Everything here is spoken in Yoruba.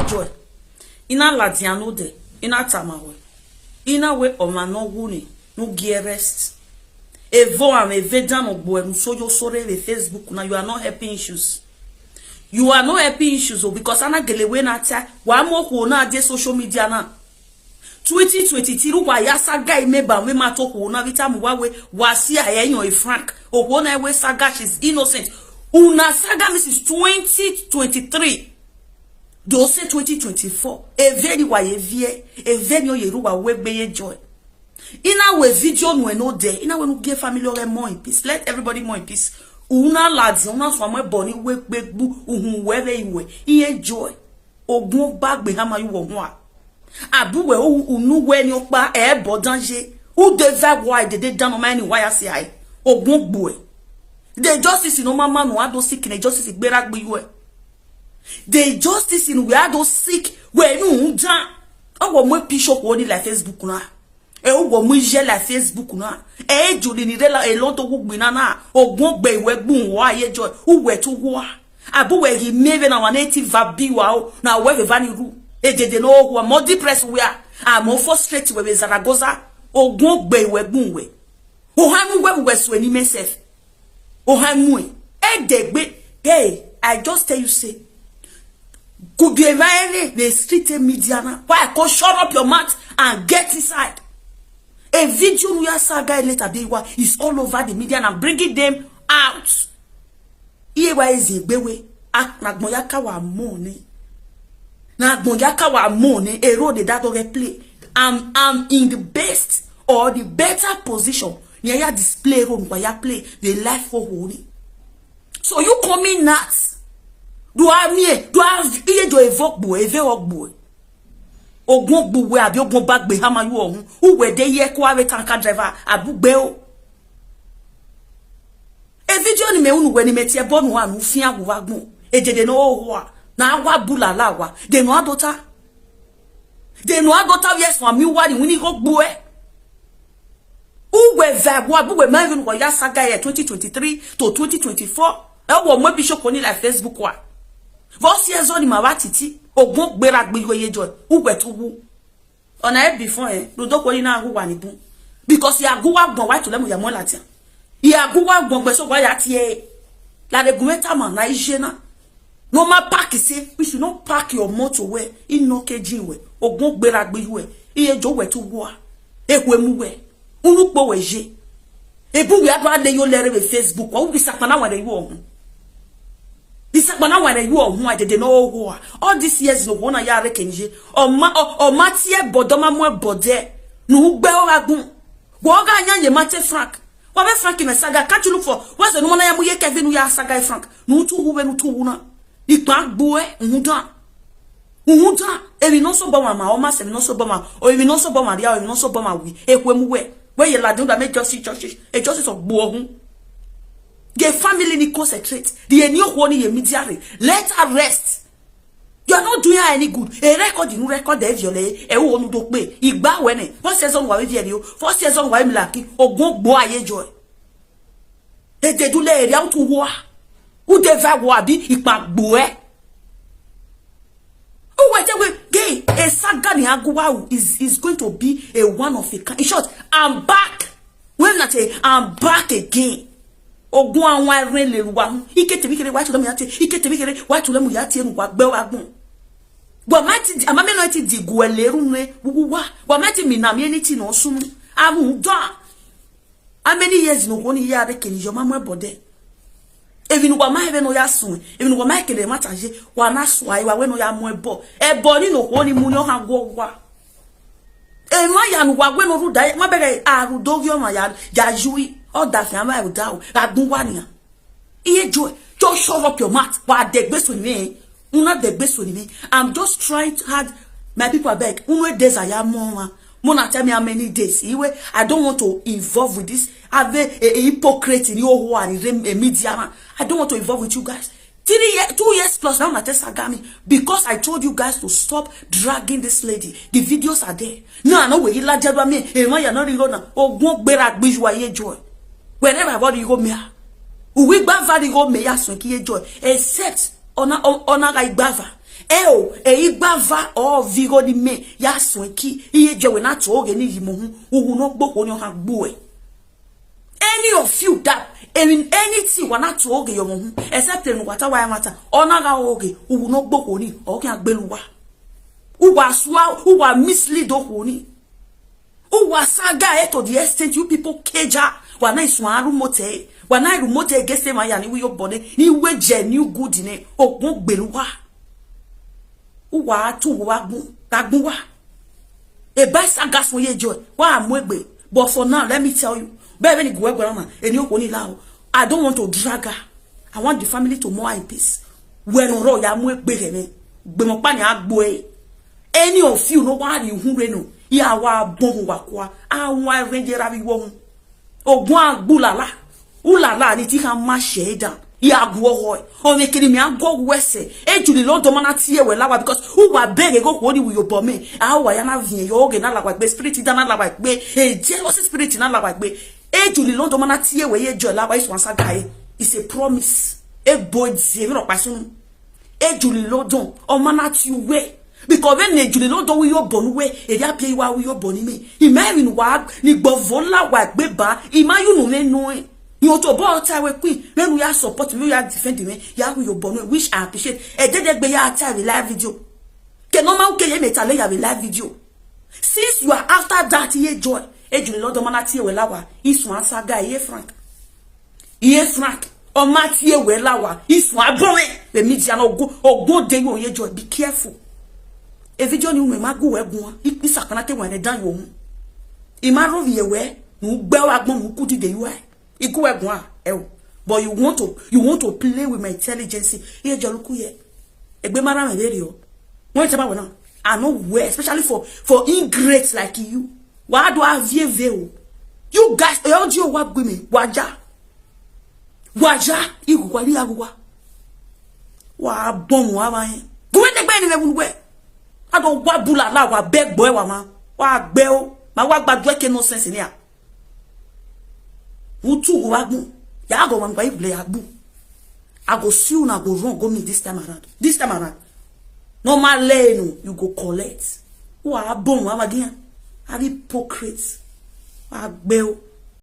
joy. Ina ladiano de, ina tamawe. Ina we omano wuni, no gear rest. Evo am evedan ogbo so yo sore the Facebook now you are not helping issues. You are not helping issues because ana gelewe na tia wa mo ko na de social media na 2023 wa ya saga imeba we ma to ko na vita mu wa we wa si ayeyan e frank ogbo na we saga she's innocent. Una saga Mrs 2023 do say 2024 e very wa ye vie e very o yeruwa we gbeye joy. Ina we video no there. Ina we no give family or more in peace. Let everybody more in peace. Una lads, una swamwe boni we bu uhun webe iwe. Iye joy. Ogun bag be hama yu wa. Abu we unu we ni okpa bo danger. Who the vibe why they down on many why say I. Ogun boy. The justice in no mama no ado sick in justice igberak be you. The justice in we ado sick we nu dan. Owo mo bishop woni like Facebook na. E wo mu je la Facebook na e juli ni rela e lon to gbina na ogun gbe iwe gbun wa ye joy uwe to wa abu we hi meve na wa native vabi wa o na we ve vani ru e dede no wa mo depress we a mo frustrate we Zaragoza ogun gbe iwe gbun we o hanu we so ani mesef o hanu e degbe gay I just tell you say could be the street media na why go shut up your mouth and get inside. A video we are saga later is all over the media and I'm bringing them out. Iyewa ezigbewe nagmoyaka wa money. Nagmoyaka wa money. A road that don't play. I'm in the best or the better position. Near display room where you play the life for holy. So you come in nuts. Do I evoke boy, evoke boy. Ogun buwe abi ogun bagbe hama yu ohun uwe de ye ko awe tanker driver abugbe o e video ni me unu we ni metie bonu anu fi agwagun ejede no wa na wa bulala wa de no adota yes for mi wa ni wini ko gbo e uwe vibe wa buwe ma even ko ya saga ye 2023 to 2024 e wo mo bi shoko ni like Facebook wa vosi ezo ni ma wa titi ogun gbera gbe ye joy ugbe to wu ona e before do doko ni na agwa ni bun because ya agwa gbon wa to lemu ya mo lati ya agwa gbon gbe so wa ya ti e la de gumeta man na ije na no ma park say we should not park your motor where inokeji we ogun gbera gbe we iye jo we to wu ekwe mu we unupo we je ebu we ado ade yo lere we Facebook o bi sapana wa de yo ohun this when you are who I did know all these years no one ya rekenje or matie bodoma mo bode no gbe oragun wo ga nya ye mate frank wa be frank in saga catch you look for what's the no na ya mu ye Kevin ya saga frank no tu wu be no tu wu na ipa gbo e nhudan e no so bo ma o ma se no so bo ma o e no so bo ma dia o no so bo ma wi ekwemu we ye ladun da make justice e justice of gbo ohun. The family ni concentrate. The new one in media. Let her rest. You are not doing her any good. A record you record the viole. A who do pay. Igba wene. First season wa video. First season wa milaki. Ogun boy ye joy. E de do le area to war. Who deva wabi ikpa boy. Oh wait gay. A saga ni agwa is going to be a one of a kind. In short, I'm back. When not say I'm back again. Ogun awon are le ruwa ike tebikere wa tulemu yati ike tebikere wa tulemu yati enu wa gbe wa gun bo mati amame no ti digu eleru ne wuwa wa mati minam anything no sum amu do how many years no woni ya re keni yo mamu ebode even wa ma even no ya sun even wa ma kele mataje wa na so ai wa we no ya mu ebo ni no woni mu ni o ha gwo wa e ma ya no wa we no ru dai ma bere aru dogio ma ya jui. Oh, that's not my doubt. I don't want you. Just shut up your mouth. But the best with me, not the best with me. I'm just trying to have my people back. Unwe days I am more. Mona tell me how many days. I don't want to involve with this. Have a hypocrite in your who are a media. I don't want to involve with you guys. 2 years plus now, my test agami because I told you guys to stop dragging this lady. The videos are there. No, I know where you like me. Hey, man, you're not even gonna. Oh, won't be like you joy. Whenever body you go me, we bava go me ya so ki joy. Except honor like bava. eo e igbava o vigo di me ya swenki iye jewe na to oge ni yimohu uhu no gboko ni ha gbo e. Any of you that in anything wana to oge your mohu except in wata wa mata ona ga oge uhu no gboko ni o kan agbeluwa uwa swa uwa mislead ohuni uwa saga to the extent you people keja wana iswaru mote wana rumote gese ma ya ni wi obone ni we genuine good ni ogun gbeluwa uwa tu wa gun tagun wa e ba saga so ye joy wa amwegbe. But for now let me tell you baby ni gwe grandma eni okoni lao I don't want to drag her. I want the family to more in peace. When ro ya amwegbe reme gbe mo pa ni agbo e. Any of you no wa ri hu reno ya wa bon wa kwa awon arrange ra bi wo ogun agbulala ulala ni ti kan ma sheda ya gwo ho o me kiri mi agwo wese ejuli lo do mana tie we lawa because who wa beg go ko ni wi yobo me awa ya na vien yo oge na lawa gbe spirit da na lawa gbe e jealous spirit na lawa gbe ejuli lo do mana tie we ye jo lawa isu ansa guy is a promise e boy zero no pasun ejuli lo don o mana ti we because when ejuli lo do wi yobo nu we e dia pie wa wi yobo ni me imagine wa ni gbovo la wa gbe ba imayu nu me nu you to bo ta we queen when we are support me we are defend me ya we your bono which I appreciate e dedegbe ya ta we live video ke no ma uke ye metale ya we live video since you are after that ye joy e jule lo do mana tie we lawa isun asaga ye frank o ma tie we lawa isun abore the media no ogun de yo ye joy be careful e video ni ma go we gun isakana te won dan yo mu imaro ye we nu gbe wa gbon mu kudi de you but you want to play with my intelligence. Here joluku ye. Egbe mara me very o. When tell me now, I know where, especially for ingrates like you. Why do I vie? You guys, you what with me? Waja, you kwali agwa. Wa bom wa ma yin. Go we tegbe ni me we. I don't wa bula la wa beg boy wa ma. Wa gbe o. Ma wa gbadua ke no sense ni a. Utu wagun ya go wan play agbu I go see una go run go me this time around normal lane you go collect wa bon wa magian I hypocrite wa gbe o